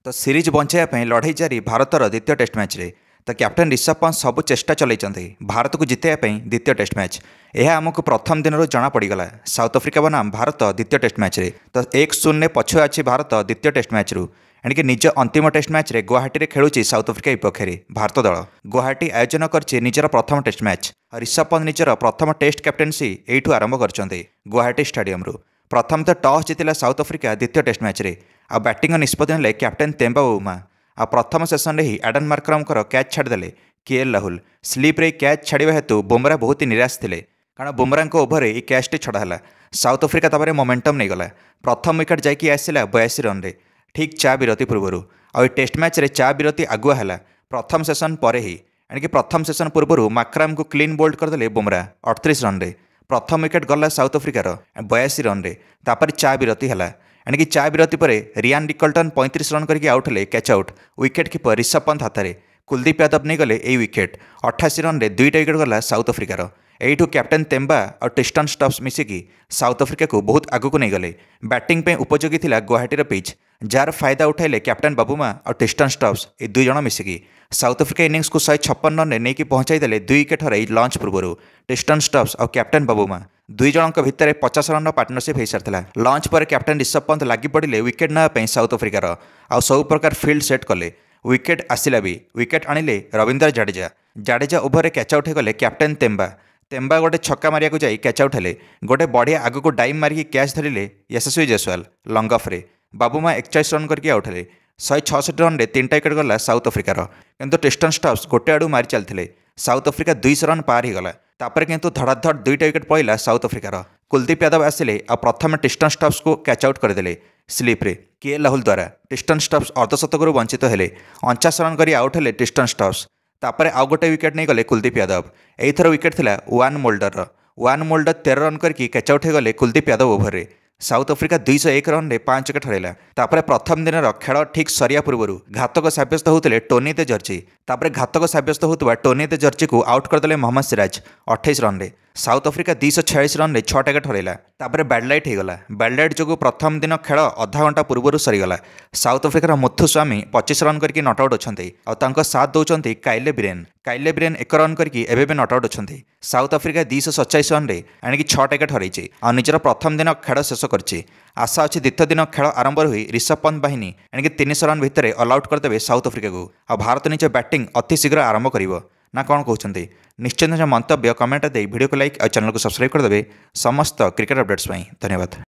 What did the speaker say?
तो सीरीज बचाई लड़ाई जारी भारतर द्वितीय टेस्ट मैच रे तो कैप्टेन ऋषभ पंत सबु चेष्टा चलते भारत को जितने द्वितीय टेस्ट मैच यह आमको प्रथम दिन जना पड़गला साउथ अफ्रिका बनाम भारत द्वितीय टेस्ट मैच रे तो 1-0 पछुआ अच्छी भारत द्वितीय टेस्ट मैच रु एणिक निज अंतिम टेस्ट मैच रे गुवाहाटी रे खेलुची साउथ अफ्रिका विपक्ष में भारत दल गुवाहाटी आयोजन करछि निजर प्रथम टेस्ट मैच। ऋषभ पंत निजर प्रथम टेस्ट कैप्टेन्सी एठू आरंभ करछन्ते गुवाहाटी स्टेडियम रु। प्रथम तो टॉस जीतिला साउथ अफ्रिका द्वितीय टेस्ट मैच रे आ बैटिंग निष्पत्ति नेले कैप्टेन तेम्बा बावुमा। आ प्रथम सेसन ही एडन मार्क्रमकर कैच छाड़देले केएल राहुल। स्लीप रे कैच छाड़ा हेतु बुमरा बहुत ही निराश थे कारण बुमरा ओभर ये कैचटी छड़ाला। साउथ अफ्रिका तापर मोमेंटम नहीं गला। प्रथम विकेट जाकि आसला 82 रन रे ठीक 4 विरति पूर्व आ टेस्ट मैच रे 4 विरति आगुआ है प्रथम सेसन पर ही एणिक प्रथम सेसन पूर्व मार्क्रम को क्लीन बोल्ड करदे बुमरा 38 रन रे। प्रथम विकेट गला साउथ अफ्रिकार 82 रन रे तापर 4 विरति है एणिक 4 विरति पर रियान निकल्टन 35 रन करके आउट हेले catch out. Wicket keeper Rishabh Pant हाथ में कुलदीप यादव नहीं गले यही विकेट 88 रन रे 2टा विकेट गला साउथ अफ्रिकार। एठू कैप्टेन तेम्बा और टिस्टन स्टब्स मिसिकी साउथ अफ्रिका को बहुत आगक नहीं गले। बैटिंग पे उपयोगी थिला गुवाहाटी पिच जार फायदा उठाइले कैप्टेन बाबुमा और टिस्टन स्टब्स ये दुई जन मिसिकी साउथ अफ्रिका इनिंग्स को 156 रन नहीं पहुंचाई देले 2 विकेट हराई लंच पूर्व। टिस्टन स्टब्स और कैप्टेन बाबुमा दुई जनक भितर 50 रन पार्टनरशिप हो सारी लंच पर कैप्टेन ऋषभ पंत लगी पड़े विकेट नापी साउथ अफ्रिकार आ सब प्रकार फील्ड सेट कले। विकेट आसला भी विकेट आनिले Ravindra Jadeja over catch out होगले कैप्टेन तेम्बा गोटे छक्का मारिया को जाई कैच आउट हेले गोटे बढ़िया आग को डाइव मारिकी कैच धरिले यशस्वी जायसवाल लंग ऑफ रे। बाबुमा 41 रन करके आउट हेले 166 रन रे 3टा विकेट गला साउथ अफ्रिकार किंतु टिस्टन स्टब्स गोटे आड़ू मारी चलते साउथ अफ्रिका 200 रन पार होगला तापर किंतु धड़ाधड़ 2टा विकेट पड़ा साउथ अफ्रिकार। कुलदीप यादव आसिले आ प्रथम टिस्टन स्टब्स को कैच आउट करदे स्लीप रे केएल राहुल द्वारा। टिस्टन स्टब्स अर्धशतक वंचित हेले 49 रन कर आउट हेले टिस्टन स्टब्स तापर आउ गोटे विकेट नहीं गले कुलदीप यादव। एथर विकेट थिला वान मोल्डर 13 रन करके कैच आउट होगले कुलदीप यादव ओभर रे। साउथ अफ्रिका 201 रन रे 5 विकेट हरैला। तापर प्रथम दिन खेल ठीक सरिया पूर्व घातक साब्यस्त होते टोनी दे जर्सी तापर घातक साब्यस्त होता टोनी दे जर्सी को आउट करदे मोहम्मद सिराज 28 रन रे। साउथ अफ्रिका 246 रन रे 6टा विकेट हरैला तापर बैडलाइट होगला। बैडलाइट जो प्रथम दिन खेल अधा घंटा पूर्व सरीगला। साउथ अफ्रिकार मुथुस्वामी 25 रन करके नट आउट अच्छे और साथ दौरान काइले ब्रेन 1 रन करके एवं नट आउट अच्छे। साउथ अफ्रिका 247 रन रे एणिक 6टा विकेट हरैछि और निजर प्रथम दिन खेल शेष करछि। आशा अच्छी द्वितीय दिन खेल आरंभ हुई ऋषभ पंत बाहिनी एणिक 300 रन भितर ऑल आउट करदे साउथ अफ्रिका को आ भारत निज बैटिंग अति शीघ्र आरंभ करिवो ना कौन कहते निश्चित मंतव्य कमेंट दे वीडियो को लाइक और चैनल को सब्सक्राइब करदे। समस्त क्रिकेट अपडेट्स धन्यवाद।